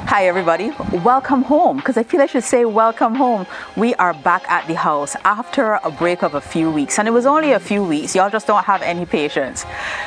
Hi everybody, welcome home, because I feel I should say welcome home. We are back at the house after a break of a few weeks, and it was only a few weeks. Y'all just don't have any patience.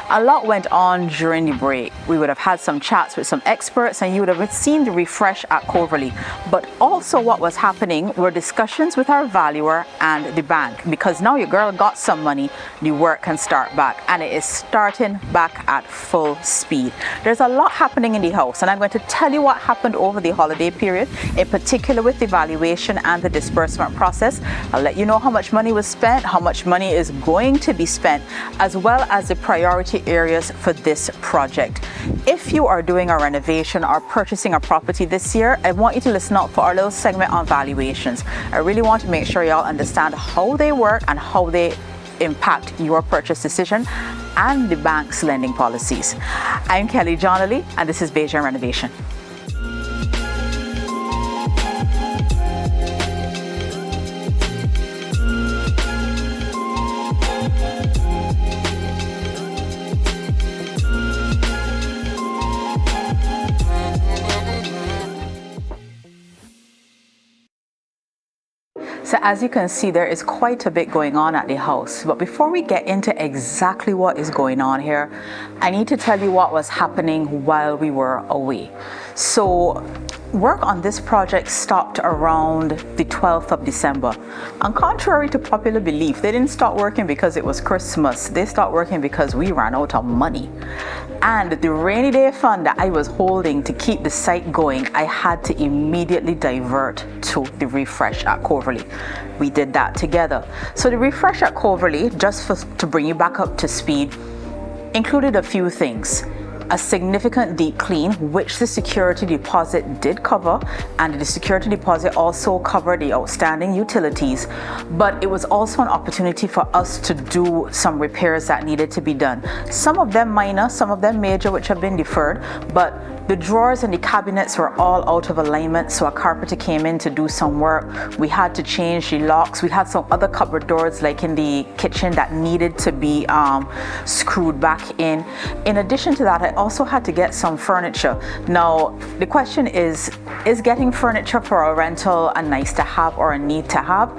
A lot went on during the break. We would have had some chats with some experts and you would have seen the refresh at Coverley. But also what was happening were discussions with our valuer and the bank, because now your girl got some money, the work can start back, and it is starting back at full speed. There's a lot happening in the house, and I'm going to tell you what happened over the holiday period, in particular with the valuation and the disbursement process. I'll let you know how much money was spent, how much money is going to be spent, as well as the priority areas for this project. If you are doing a renovation or purchasing a property this year, I want you to listen out for our little segment on valuations. I really want to make sure y'all understand how they work and how they impact your purchase decision and the bank's lending policies. I'm Kelly Johnley, and this is Bajan Renovation. So as you can see, there is quite a bit going on at the house. But before we get into exactly what is going on here, I need to tell you what was happening while we were away. So work on this project stopped around the 12th of December. And contrary to popular belief, they didn't start working because it was Christmas. They started working because we ran out of money. And the rainy day fund that I was holding to keep the site going, I had to immediately divert to the refresh at Coverley. We did that together. So the refresh at Coverley, to bring you back up to speed, included a few things. A significant deep clean, which the security deposit did cover, and the security deposit also covered the outstanding utilities, but it was also an opportunity for us to do some repairs that needed to be done. Some of them minor, some of them major, which have been deferred, but the drawers and the cabinets were all out of alignment, so a carpenter came in to do some work. We had to change the locks. We had some other cupboard doors, like in the kitchen, that needed to be screwed back in. In addition to that, I also had to get some furniture. Now, the question is getting furniture for a rental a nice to have or a need to have?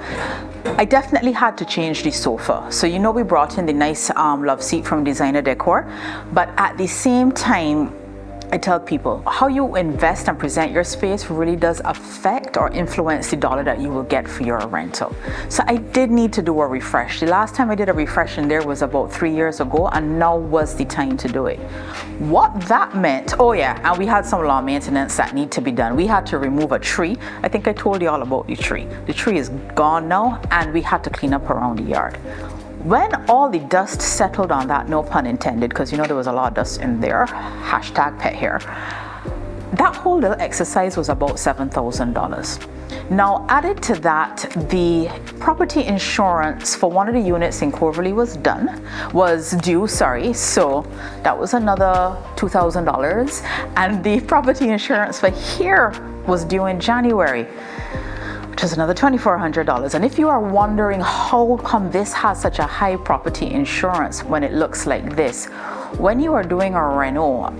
I definitely had to change the sofa. So you know, we brought in the nice love seat from Designer Decor, but at the same time, I tell people how you invest and present your space really does affect or influence the dollar that you will get for your rental. So I did need to do a refresh. The last time I did a refresh in there was about 3 years ago, and now was the time to do it. What that meant, oh yeah, and we had some lawn maintenance that need to be done. We had to remove a tree. I think I told you all about the tree. The tree is gone now, and we had to clean up around the yard. When all the dust settled on that, no pun intended, because you know there was a lot of dust in there, hashtag pet hair, that whole little exercise was about $7,000. Now, added to that, the property insurance for one of the units in Coverley was due, so that was another $2,000, and the property insurance for here was due in January, which is another $2,400. And if you are wondering how come this has such a high property insurance when it looks like this, when you are doing a reno,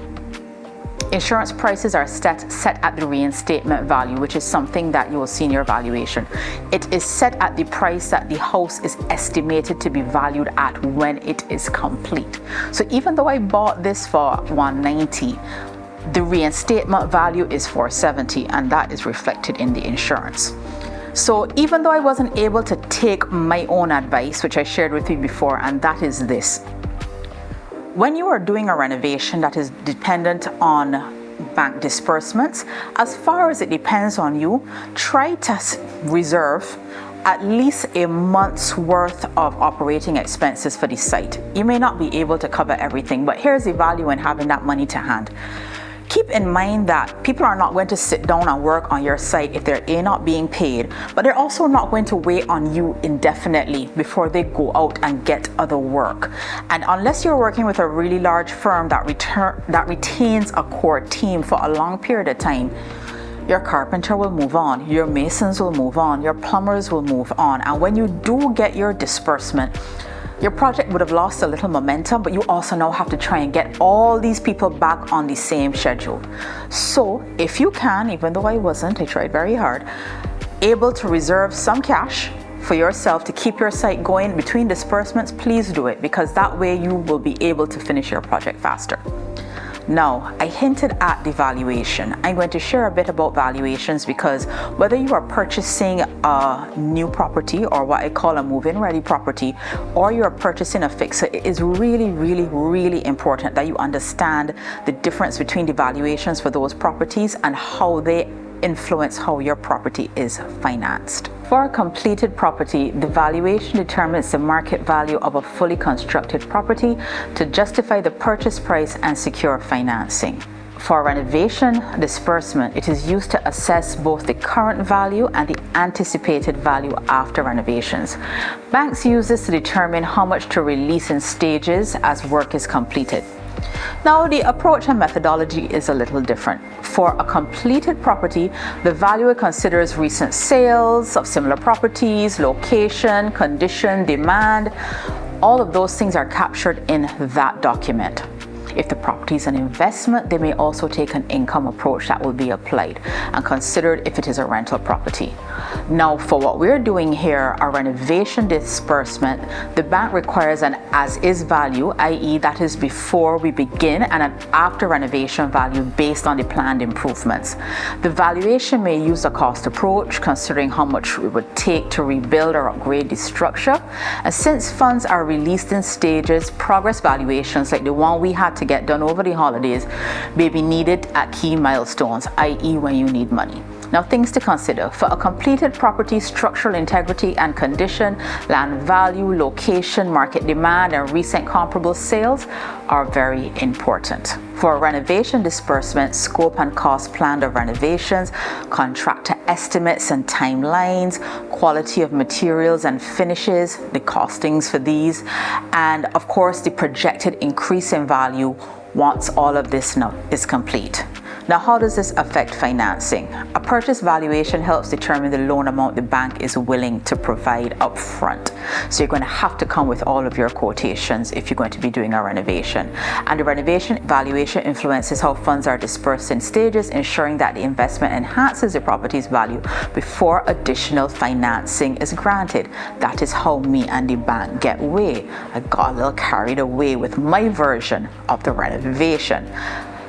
insurance prices are set at the reinstatement value, which is something that you will see in your valuation. It is set at the price that the house is estimated to be valued at when it is complete. So even though I bought this for $190, the reinstatement value is $470, and that is reflected in the insurance. So even though I wasn't able to take my own advice, which I shared with you before, and that is this: when you are doing a renovation that is dependent on bank disbursements, as far as it depends on you, try to reserve at least a month's worth of operating expenses for the site. You may not be able to cover everything, but here's the value in having that money to hand. Keep in mind that people are not going to sit down and work on your site if they're not being paid, but they're also not going to wait on you indefinitely before they go out and get other work. And unless you're working with a really large firm that retains a core team for a long period of time, your carpenter will move on, your masons will move on, your plumbers will move on. And when you do get your disbursement, your project would have lost a little momentum, but you also now have to try and get all these people back on the same schedule. So if you can, even though I wasn't, I tried very hard, able to reserve some cash for yourself to keep your site going between disbursements, please do it, because that way you will be able to finish your project faster. Now, I hinted at the valuation. I'm going to share a bit about valuations because whether you are purchasing a new property or what I call a move-in ready property, or you're purchasing a fixer, it is really important that you understand the difference between the valuations for those properties and how they influence how your property is financed. For a completed property, the valuation determines the market value of a fully constructed property to justify the purchase price and secure financing. For renovation disbursement, it is used to assess both the current value and the anticipated value after renovations. Banks use this to determine how much to release in stages as work is completed. Now, the approach and methodology is a little different. For a completed property, the valuer considers recent sales of similar properties, location, condition, demand. All of those things are captured in that document. If the property is an investment, they may also take an income approach that will be applied and considered if it is a rental property. Now, for what we're doing here, a renovation disbursement, the bank requires an as-is value, i.e. that is before we begin, and an after renovation value based on the planned improvements. The valuation may use a cost approach, considering how much it would take to rebuild or upgrade the structure. And since funds are released in stages, progress valuations like the one we had to get done over the holidays may be needed at key milestones, i.e. when you need money. Now, things to consider. For a completed property, structural integrity and condition, land value, location, market demand, and recent comparable sales are very important. For a renovation disbursement, scope and cost plan of renovations, contractor estimates and timelines, quality of materials and finishes, the costings for these, and of course the projected increase in value once all of this now is complete. Now, how does this affect financing? A purchase valuation helps determine the loan amount the bank is willing to provide up front. So you're going to have to come with all of your quotations if you're going to be doing a renovation. And the renovation valuation influences how funds are dispersed in stages, ensuring that the investment enhances the property's value before additional financing is granted. That is how me and the bank get away. I got a little carried away with my version of the renovation.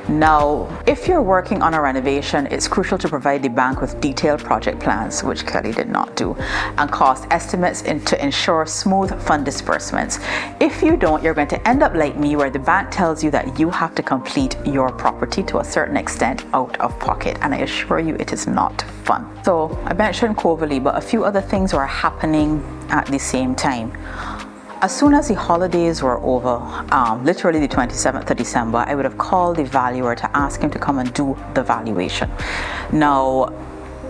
Now, if you're working on a renovation, it's crucial to provide the bank with detailed project plans, which Kelly did not do, and cost estimates to ensure smooth fund disbursements. If you don't, you're going to end up like me, where the bank tells you that you have to complete your property to a certain extent out of pocket, and I assure you it is not fun. So I mentioned Coverley, but a few other things were happening at the same time. As soon as the holidays were over, literally the 27th of December, I would have called the valuer to ask him to come and do the valuation. Now,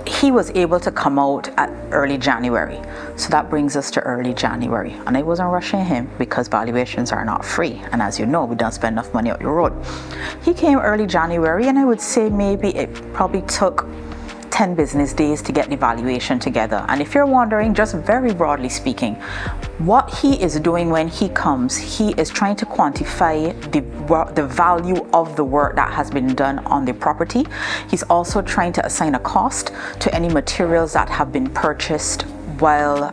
he was able to come out at early January. So that brings us to early January. And I wasn't rushing him because valuations are not free. And as you know, we don't spend enough money out the road. He came early January, and I would say maybe it probably took 10 business days to get the valuation together. And if you're wondering, just very broadly speaking, what he is doing when he comes, he is trying to quantify the value of the work that has been done on the property. He's also trying to assign a cost to any materials that have been purchased while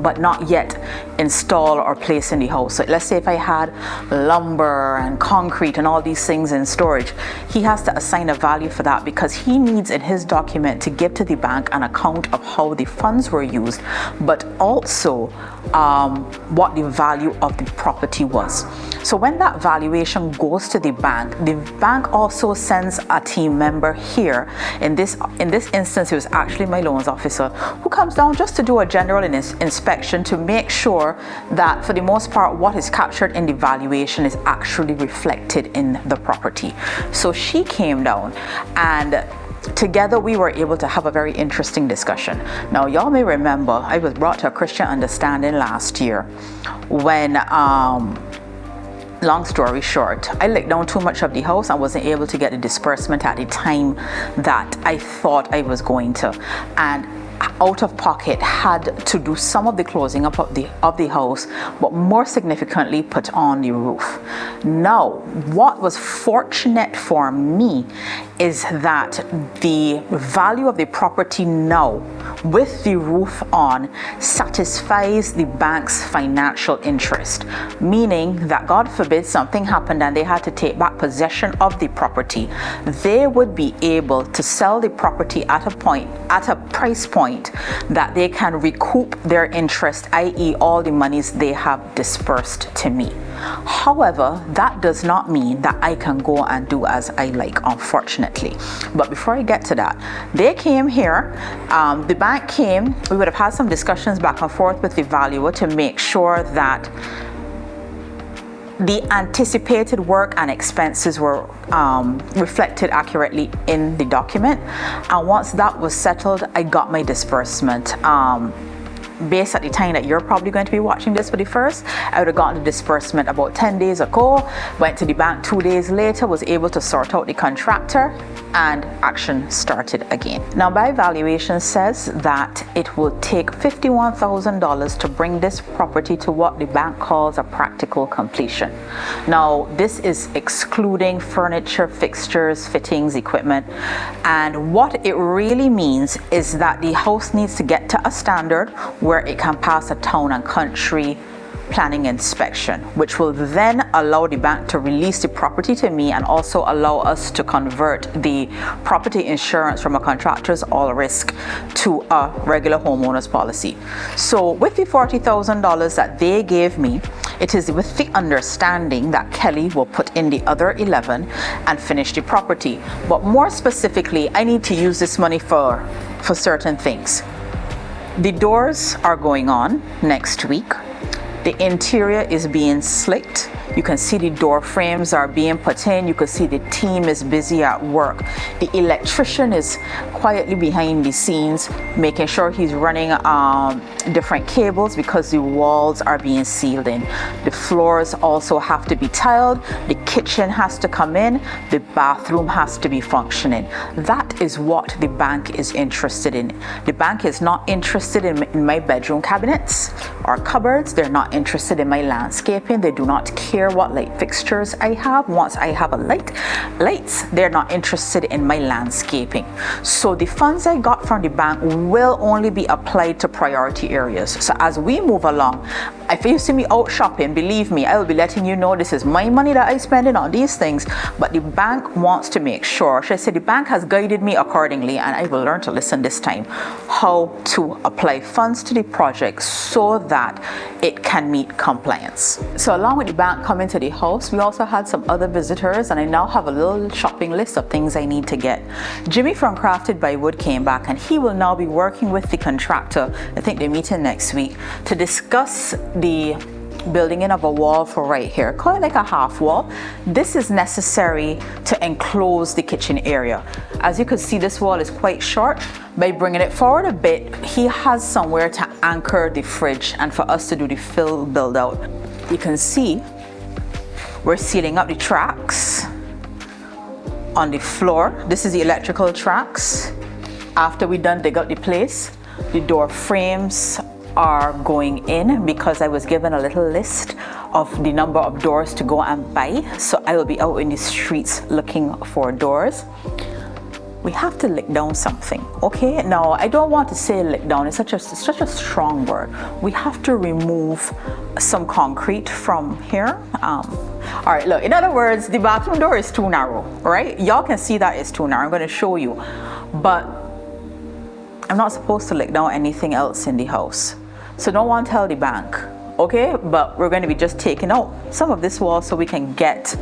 but not yet installed or placed in the house. So let's say if I had lumber and concrete and all these things in storage, he has to assign a value for that, because he needs in his document to give to the bank an account of how the funds were used, but also what the value of the property was. So when that valuation goes to the bank also sends a team member here. In this instance, it was actually my loans officer, who comes down just to do a general inspection to make sure that, for the most part, what is captured in the valuation is actually reflected in the property. So she came down, and together we were able to have a very interesting discussion. Now, y'all may remember I was brought to a Christian understanding last year when long story short, I let down too much of the house and wasn't able to get the disbursement at the time that I thought I was going to. And out of pocket had to do some of the closing up of the house, but more significantly put on the roof. Now, what was fortunate for me is that the value of the property now with the roof on satisfies the bank's financial interest, meaning that God forbid something happened and they had to take back possession of the property, they would be able to sell the property at a price point that they can recoup their interest, i.e. all the monies they have dispersed to me. However, that does not mean that I can go and do as I like, unfortunately. But before I get to that, they came here, the bank came, we would have had some discussions back and forth with the valuer to make sure that the anticipated work and expenses were reflected accurately in the document. And once that was settled, I got my disbursement. Based at the time that you're probably going to be watching this for the first, I would have gotten the disbursement about 10 days ago, went to the bank 2 days later, was able to sort out the contractor, and action started again. Now, my valuation says that it will take $51,000 to bring this property to what the bank calls a practical completion. Now, this is excluding furniture, fixtures, fittings, equipment, and what it really means is that the house needs to get to a standard where it can pass a town and country planning inspection, which will then allow the bank to release the property to me and also allow us to convert the property insurance from a contractor's all risk to a regular homeowner's policy. So with the $40,000 that they gave me, it is with the understanding that Kelly will put in the other 11 and finish the property. But more specifically, I need to use this money for certain things. The doors are going on next week. The interior is being slicked. You can see the door frames are being put in. You can see the team is busy at work. The electrician is quietly behind the scenes, making sure he's running different cables because the walls are being sealed in. The floors also have to be tiled. The kitchen has to come in. The bathroom has to be functioning. That is what the bank is interested in. The bank is not interested in my bedroom cabinets or cupboards. They're not interested in my landscaping. They do not care what light fixtures I have. Once I have a lights, they're not interested in my landscaping. So the funds I got from the bank will only be applied to priority areas. So as we move along, if you see me out shopping, believe me, I will be letting you know this is my money that I spend on these things. But the bank wants to make sure, should I say, the bank has guided me accordingly, and I will learn to listen this time, how to apply funds to the project so that it can meet compliance. So along with the bank coming to the house, we also had some other visitors, and I now have a little shopping list of things I need to get. Jimmy from Crafted by Wood came back, and he will now be working with the contractor. I think they're meeting next week to discuss the building in of a wall for right here, call it like a half wall. This is necessary to enclose the kitchen area. As you can see, this wall is quite short. By bringing it forward a bit, he has somewhere to anchor the fridge and for us to do the fill build out. You can see we're sealing up the tracks on the floor. This is the electrical tracks. After we done dig out the place, the door frames are going in because I was given a little list of the number of doors to go and buy. So I will be out in the streets looking for doors. We have to lick down something, okay? Now, I don't want to say lick down, it's such a strong word. We have to remove some concrete from here. All right, look, in other words, the bathroom door is too narrow, right? Y'all can see that it's too narrow. I'm gonna show you, but I'm not supposed to lick down anything else in the house. So don't want to tell the bank, okay? But we're going to be just taking out some of this wall so we can get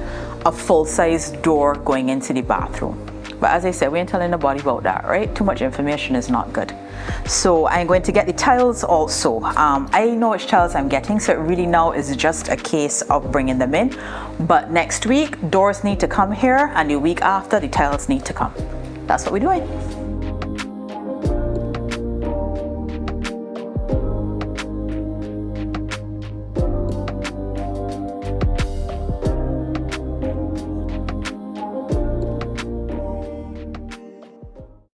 a full-size door going into the bathroom. But as I said, we ain't telling nobody about that, right? Too much information is not good. So I'm going to get the tiles also. I know which tiles I'm getting, so it really now is just a case of bringing them in. But next week, doors need to come here, and the week after, the tiles need to come. That's what we're doing.